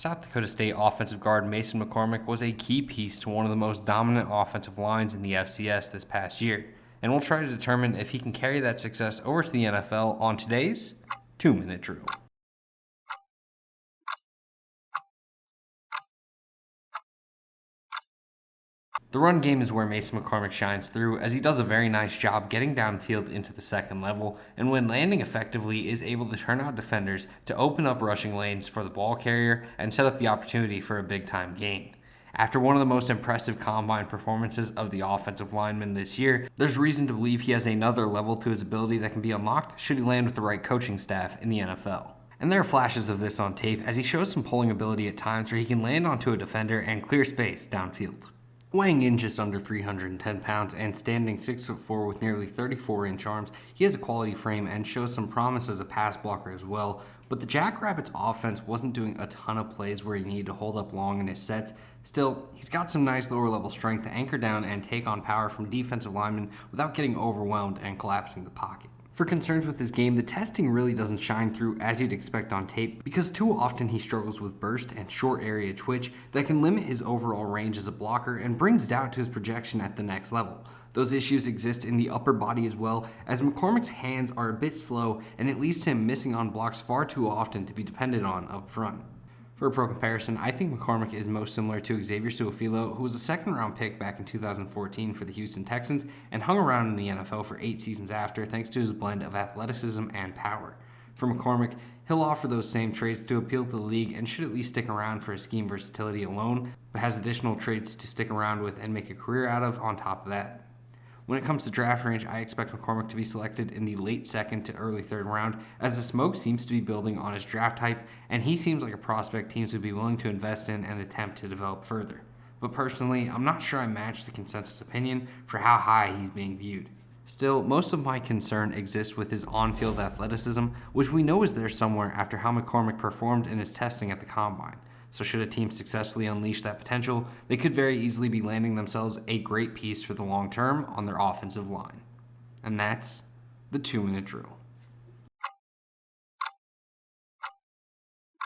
South Dakota State offensive guard Mason McCormick was a key piece to one of the most dominant offensive lines in the FCS this past year, and we'll try to determine if he can carry that success over to the NFL on today's 2-Minute Drill. The run game is where Mason McCormick shines through, as he does a very nice job getting downfield into the second level, and when landing effectively is able to turn out defenders to open up rushing lanes for the ball carrier and set up the opportunity for a big-time gain. After one of the most impressive combine performances of the offensive lineman this year, there's reason to believe he has another level to his ability that can be unlocked should he land with the right coaching staff in the NFL. And there are flashes of this on tape as he shows some pulling ability at times where he can land onto a defender and clear space downfield. Weighing in just under 310 pounds and standing 6'4" with nearly 34-inch arms, he has a quality frame and shows some promise as a pass blocker as well, but the Jackrabbits offense wasn't doing a ton of plays where he needed to hold up long in his sets. Still, he's got some nice lower level strength to anchor down and take on power from defensive linemen without getting overwhelmed and collapsing the pocket. For concerns with his game, the testing really doesn't shine through as you'd expect on tape because too often he struggles with burst and short area twitch that can limit his overall range as a blocker and brings doubt to his projection at the next level. Those issues exist in the upper body as well, as McCormick's hands are a bit slow and it leads to him missing on blocks far too often to be depended on up front. For a pro comparison, I think McCormick is most similar to Xavier Su'a-Filo, who was a second-round pick back in 2014 for the Houston Texans and hung around in the NFL for 8 seasons after thanks to his blend of athleticism and power. For McCormick, he'll offer those same traits to appeal to the league and should at least stick around for his scheme versatility alone, but has additional traits to stick around with and make a career out of on top of that. When it comes to draft range, I expect McCormick to be selected in the late second to early third round, as the smoke seems to be building on his draft type, and he seems like a prospect teams would be willing to invest in and attempt to develop further. But personally, I'm not sure I match the consensus opinion for how high he's being viewed. Still, most of my concern exists with his on-field athleticism, which we know is there somewhere after how McCormick performed in his testing at the Combine. So should a team successfully unleash that potential, they could very easily be landing themselves a great piece for the long term on their offensive line. And that's the 2-Minute Drill.